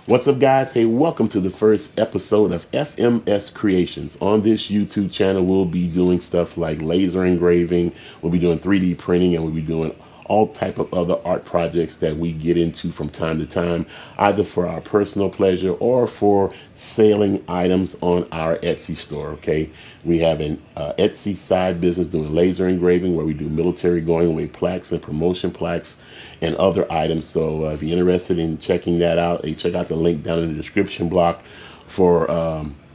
What's up, guys? Hey, welcome to the first episode of FMS Creations. On this YouTube channel, we'll be doing stuff like laser engraving, we'll be doing 3D printing, and we'll be doing all type of other art projects that we get into from time to time, either for our personal pleasure or for selling items on our Etsy store. Okay, we have an Etsy side business doing laser engraving, where we do military going away plaques and promotion plaques and other items. So if you're interested in checking that out, check out the link down in the description block for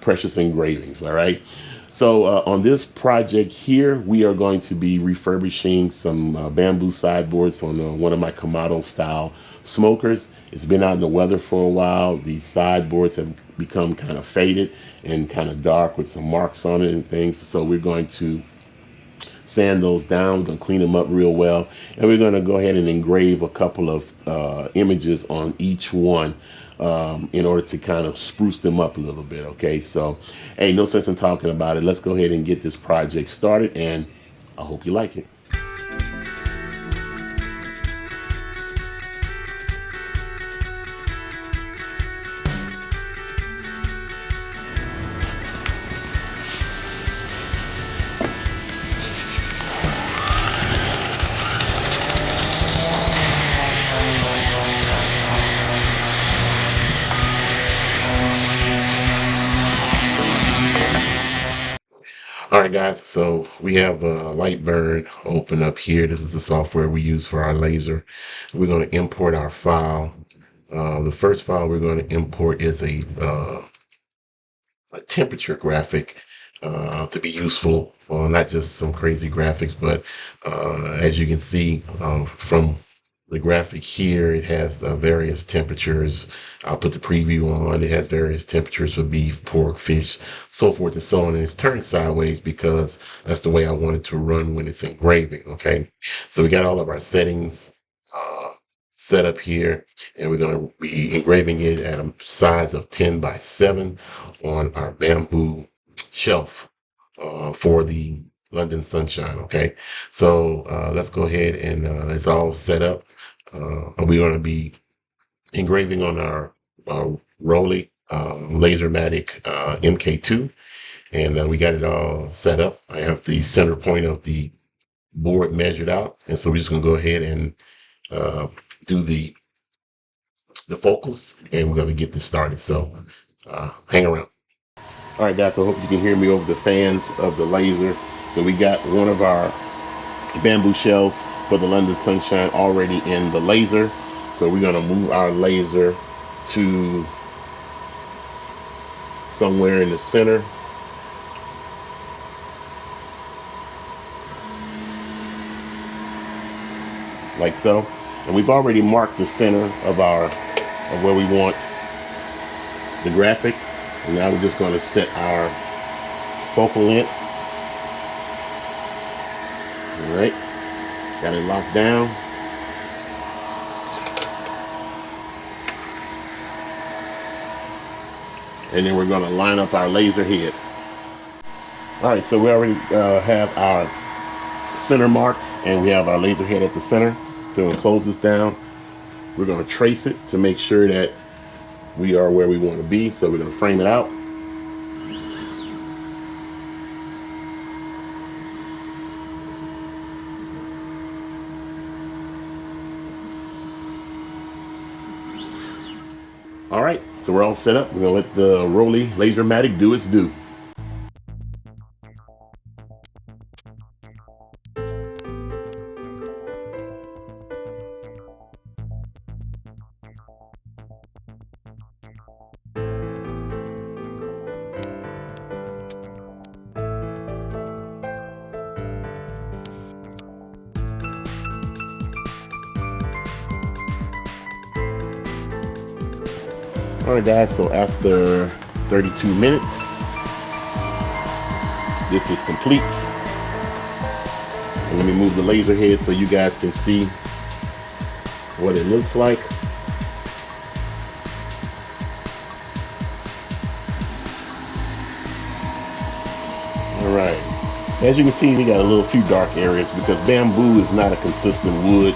precious engravings. All right. So on this project here, we are going to be refurbishing some bamboo sideboards on one of my kamado style smokers. It's been out in the weather for a while. These sideboards have become kind of faded and kind of dark with some marks on it and things. So we're going to sand those down. We're going to clean them up real well. And we're going to go ahead and engrave a couple of images on each one in order to kind of spruce them up a little bit. Okay, so hey, no sense in talking about it. Let's go ahead and get this project started, and I hope you like it. All right, guys, so we have Lightburn open up here. This is the software we use for our laser. We're going to import our file. The first file we're going to import is a temperature graphic to be useful. Well, not just some crazy graphics, but as you can see from the graphic here, it has various temperatures. I'll put the preview on. It has various temperatures for beef, pork, fish, so forth and so on. And it's turned sideways because that's the way I want it to run when it's engraving. Okay, so we got all of our settings set up here, and we're going to be engraving it at a size of 10 by 7 on our bamboo shelf for the London Sunshine. Okay, so let's go ahead and it's all set up. We're going to be engraving on our Roly LaserMATIC Mk2, and we got it all set up. I have the center point of the board measured out, and so we're just going to go ahead and do the focus, and we're going to get this started. So hang around. All right, guys, I hope you can hear me over the fans of the laser. So we got one of our bamboo shells for the London Sunshine already in the laser. So we're going to move our laser to somewhere in the center. Like so. And we've already marked the center of where we want the graphic. And now we're just going to set our focal length. All right, got it locked down. And then we're going to line up our laser head. All right, so we already have our center marked, and we have our laser head at the center. So we're going to close this down. We're going to trace it to make sure that we are where we want to be. So we're going to frame it out. All right, so we're all set up. We're going to let the Roly LaserMATIC do its due. All right, guys, so after 32 minutes, this is complete. And let me move the laser head so you guys can see what it looks like. All right, as you can see, we got a few dark areas because bamboo is not a consistent wood.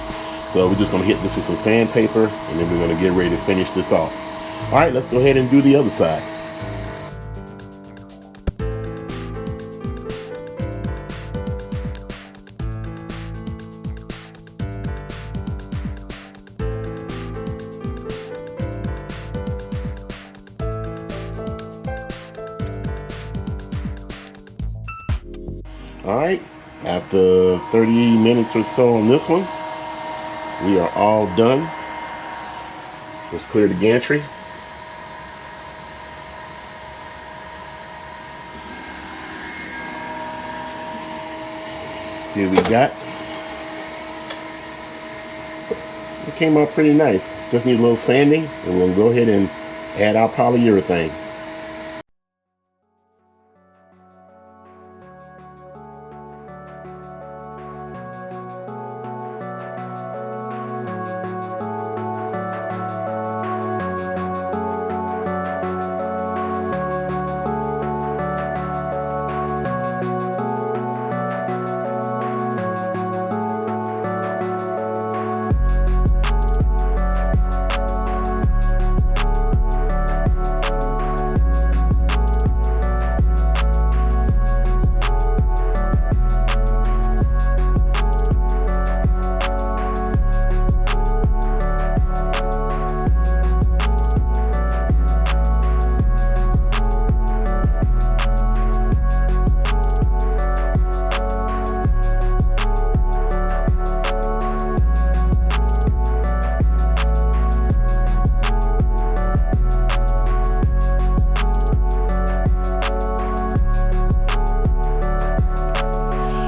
So we're just gonna hit this with some sandpaper, and then we're gonna get ready to finish this off. All right, let's go ahead and do the other side. All right, after 30 minutes or so on this one, we are all done. Let's clear the gantry. See what we got. It came out pretty nice. Just need a little sanding, and we'll go ahead and add our polyurethane.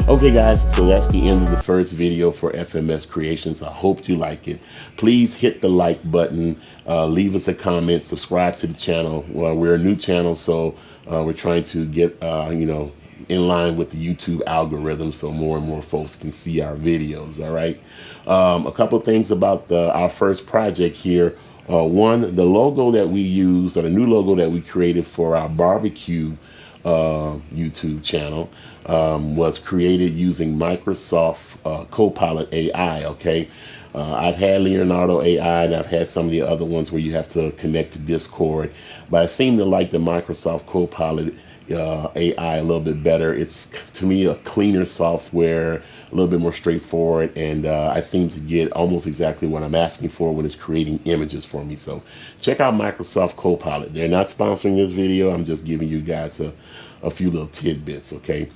Okay guys, so that's the end of the first video for FMS Creations. I hope you like it. Please hit the like button, leave us a comment, subscribe to the channel. Well, we're a new channel, so we're trying to get in line with the YouTube algorithm so more and more folks can see our videos. All right. A couple of things about our first project here. One, the logo that we used, or the new logo that we created for our barbecue YouTube channel was created using Microsoft Copilot AI. Okay, I've had Leonardo AI, and I've had some of the other ones where you have to connect to Discord, but I seem to like the Microsoft Copilot AI a little bit better. It's, to me, a cleaner software, a little bit more straightforward, and I seem to get almost exactly what I'm asking for when it's creating images for me. So check out Microsoft Copilot. They're not sponsoring this video. I'm just giving you guys a few little tidbits, okay?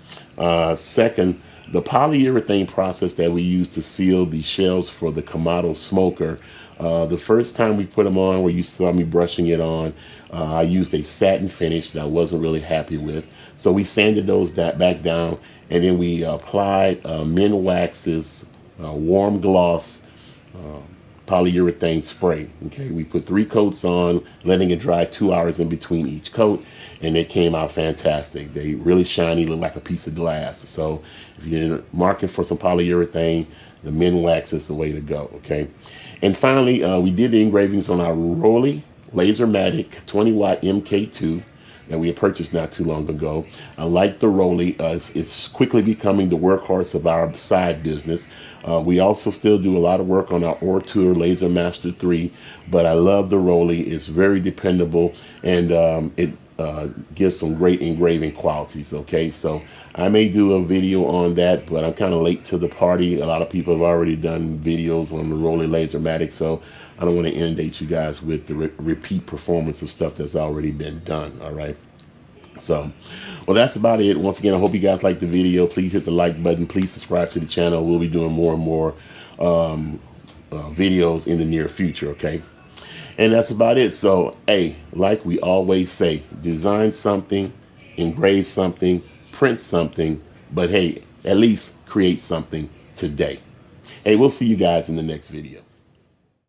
Second, the polyurethane process that we use to seal the shells for the kamado smoker, the first time we put them on, where you saw me brushing it on, I used a satin finish that I wasn't really happy with. So we sanded those back down, and then we applied Minwax's warm gloss polyurethane spray. Okay, we put 3 coats on, letting it dry 2 hours in between each coat, and they came out fantastic. They really shiny, look like a piece of glass. So if you're marking for some polyurethane, the Minwax is the way to go. Okay, and finally, we did the engravings on our Roly LaserMATIC 20W Mk2 that we had purchased not too long ago. I like the Roly. It's quickly becoming the workhorse of our side business. We also still do a lot of work on our Ortur Laser Master 3, but I love the Roly. It's very dependable, and it gives some great engraving qualities. Okay, so I may do a video on that, but I'm kind of late to the party. A lot of people have already done videos on the Roly LaserMATIC, so I don't want to inundate you guys with the repeat performance of stuff that's already been done. All right, so well, that's about it. Once again, I hope you guys liked the video. Please hit the like button. Please subscribe to the channel. We'll be doing more and more videos in the near future. Okay, and that's about it. So hey, like we always say, design something, engrave something, print something, but hey, at least create something today. Hey, we'll see you guys in the next video.